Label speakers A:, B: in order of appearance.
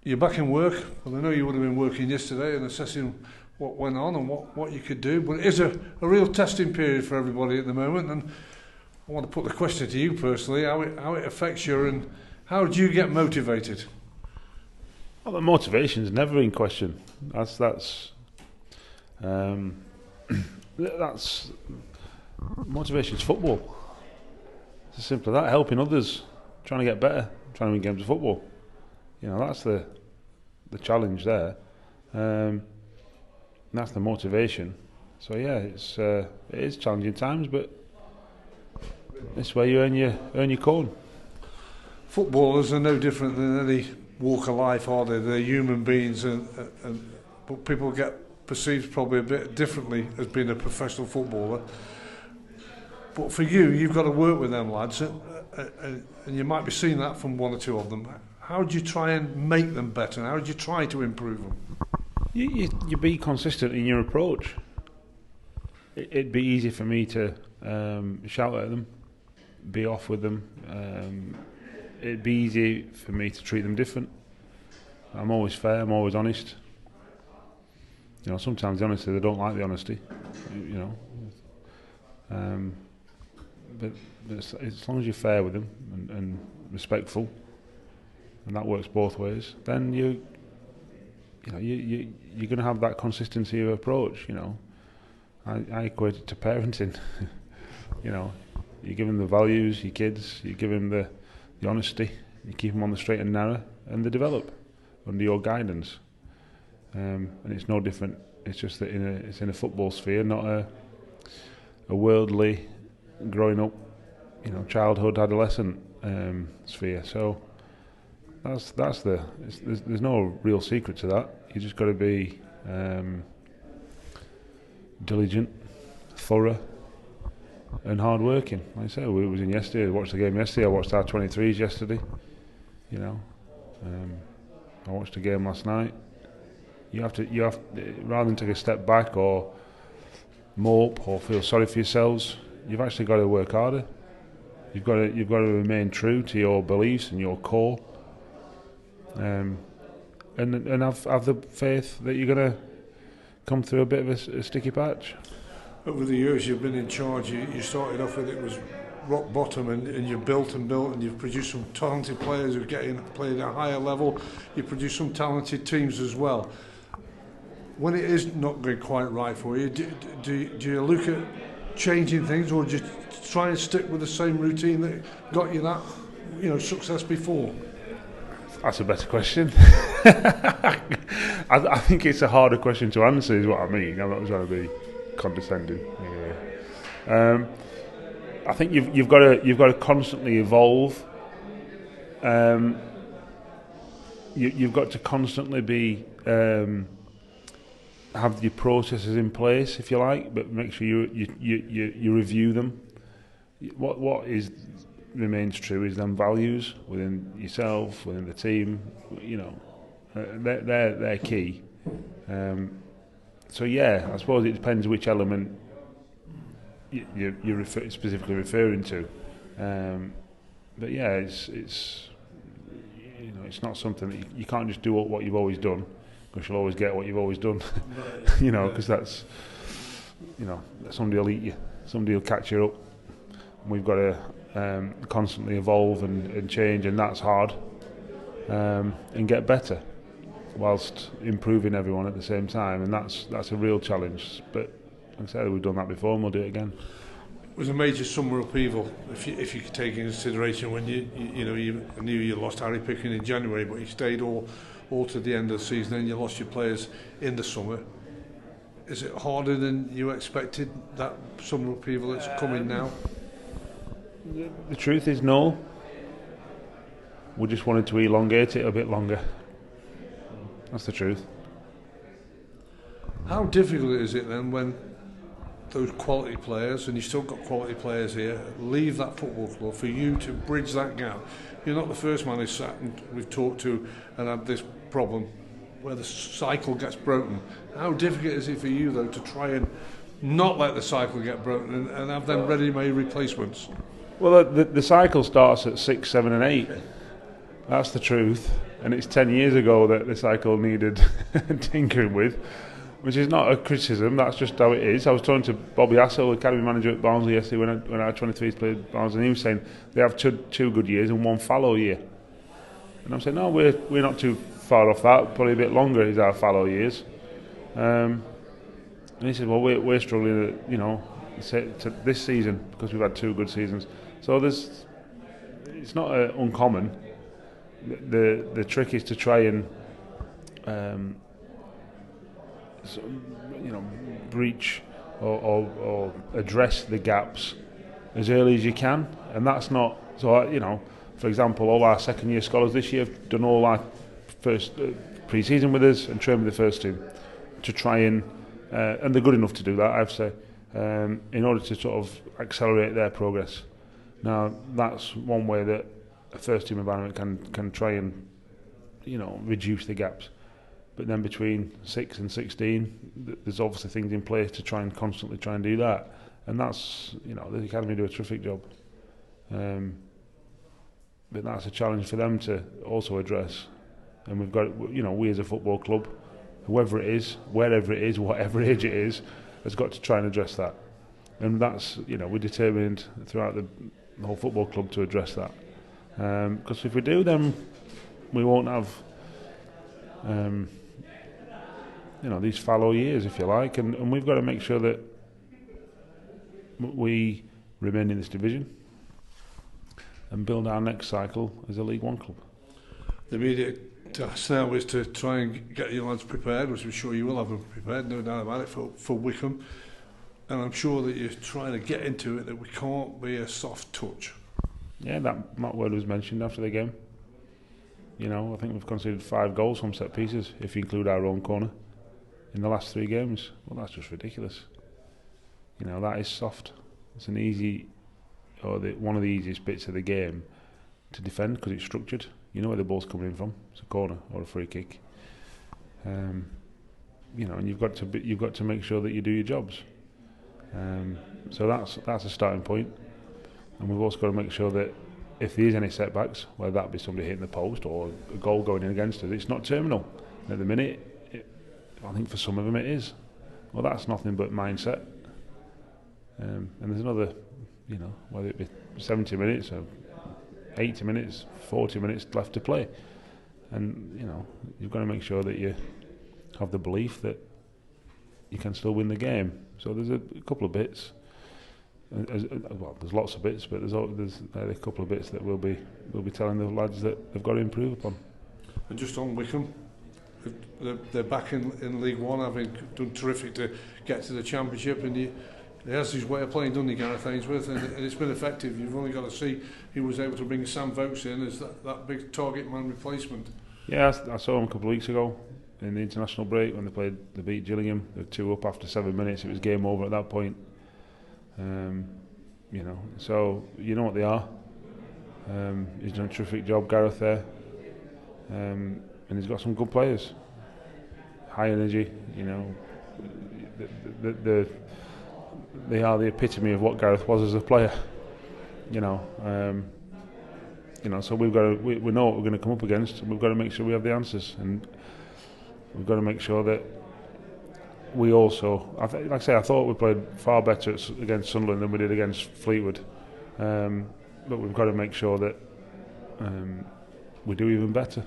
A: you're back in work. Well, I know you would have been working yesterday and assessing what went on and what you could do. But it is a real testing period for everybody at the moment. And I want to put the question to you personally, how it affects you and how do you get motivated?
B: Well, the motivation's never in question. That's motivation's football. It's as simple as that. Helping others, trying to get better, trying to win games of football. That's the challenge there. That's the motivation. So yeah, it is challenging times, but this way you earn your corn.
A: Footballers are no different than any walk of life, are they? They're human beings, but people get perceived probably a bit differently as being a professional footballer. But for you, you've got to work with them lads, and you might be seeing that from one or two of them. How do you try and make them better? How do you try to improve them?
B: You be consistent in your approach. It'd be easy for me to shout at them, be off with them. It'd be easy for me to treat them different. I'm always fair, I'm always honest. Sometimes the honesty, they don't like the honesty. But as long as you're fair with them and respectful, and that works both ways, then you're going to have that consistency of approach. I equate it to parenting. You give them the values, your kids, you give them the honesty, you keep them on the straight and narrow, and they develop under your guidance. And it's no different. It's just that it's in a football sphere, not a worldly, growing up, childhood, adolescent sphere. So there's no real secret to that. You just got to be diligent, thorough, and hard working. Like I said, we was in yesterday. I watched the game yesterday. I watched our 23s yesterday. I watched the game last night. You have rather than take a step back or mope or feel sorry for yourselves, you've actually got to work harder. You've got to remain true to your beliefs and your core, and have the faith that you're going to come through a bit of a sticky patch.
A: Over the years you've been in charge, you started off with it was rock bottom, and you've built and you've produced some talented players who play at a higher level. You produce some talented teams as well. When it is not going quite right for you, do you look at changing things, or do you try and stick with the same routine that got you that success before?
B: That's a better question. I think it's a harder question to answer, is what I mean. I'm not trying to be condescending. I think you've got to constantly evolve. You've got to constantly be have your processes in place, if you like, but make sure you review them. What remains true is them values within yourself, within the team. They're key. So yeah, I suppose it depends which element you're specifically referring to. But yeah, it's not something that you can't just do what you've always done, because you'll always get what you've always done. Because that's somebody will eat you, somebody will catch you up. And we've got to constantly evolve and change, and that's hard, and get better whilst improving everyone at the same time, and that's a real challenge. But like I said, we've done that before and we'll do it again.
A: It was a major summer upheaval, if you could take into consideration when you knew you lost Harry Pickering in January, but you stayed all to the end of the season, and you lost your players in the summer. Is it harder than you expected, that summer upheaval that's coming now?
B: The truth is no. We just wanted to elongate it a bit longer. That's the truth.
A: How difficult is it then when those quality players, and you've still got quality players here, leave that football club for you to bridge that gap? You're not the first man who's sat and we've talked to and had this problem where the cycle gets broken. How difficult is it for you though to try and not let the cycle get broken and have them ready-made replacements?
B: Well, the cycle starts at 6, 7 and 8. That's the truth. And it's 10 years ago that the cycle needed tinkering with, which is not a criticism, that's just how it is. I was talking to Bobby Hassel, academy manager at Barnsley yesterday when our 23s played Barnsley, and he was saying they have two good years and one fallow year. And I'm saying, no, we're not too far off that, probably a bit longer is our fallow years. And he said, well, we're struggling, to this season because we've had two good seasons. So it's not uncommon. The trick is to try and breach or address the gaps as early as you can, and that's not so. For example, all our second year scholars this year have done all our first pre-season with us and trained with the first team to try and they're good enough to do that, I have to say, in order to sort of accelerate their progress. Now that's one way that a first team environment can try and reduce the gaps. But then between 6 and 16, there's obviously things in place to try and constantly try and do that, and that's the academy do a terrific job. But that's a challenge for them to also address, and we've got we as a football club, whoever it is, wherever it is, whatever age it is, has got to try and address that, and that's we're determined throughout the whole football club to address that. Because if we do, then we won't have these fallow years, if you like, and we've got to make sure that we remain in this division and build our next cycle as a League One club.
A: The immediate task now is to try and get your lads prepared, which I'm sure you will have them prepared, no doubt about it, for Wycombe, and I'm sure that you're trying to get into it that we can't be a soft touch. Yeah,
B: that word was mentioned after the game. I think we've conceded 5 goals from set pieces, if you include our own corner, in the last 3 games. Well, that's just ridiculous. That is soft. It's an easy, one of the easiest bits of the game to defend because it's structured. You know where the ball's coming in from. It's a corner or a free kick. And you've got to make sure that you do your jobs. So that's a starting point. And we've also got to make sure that if there is any setbacks, whether that be somebody hitting the post or a goal going in against us, it's not terminal. And at the minute, I think for some of them it is. Well, that's nothing but mindset. And there's another, whether it be 70 minutes or 80 minutes, 40 minutes left to play. And, you've got to make sure that you have the belief that you can still win the game. So there's a couple of bits. Well, there's lots of bits, but there's a couple of bits that we'll be telling the lads that they've got to improve upon.
A: And just on Wycombe, they're back in League One, having done terrific to get to the Championship, and he has his way of playing, doesn't he, Gareth Ainsworth, and it's been effective. You've only got to see he was able to bring Sam Vokes in as that big target man replacement.
B: Yeah, I saw him a couple of weeks ago in the international break when they beat Gillingham. They were 2 up after 7 minutes. It was game over at that point. So you know what they are. He's done a terrific job, Gareth, there, and he's got some good players. High energy, they are the epitome of what Gareth was as a player. So we know what we're going to come up against, and we've got to make sure we have the answers, and we've got to make sure that we also, like I say, I thought we played far better against Sunderland than we did against Fleetwood, but we've got to make sure that we do even better.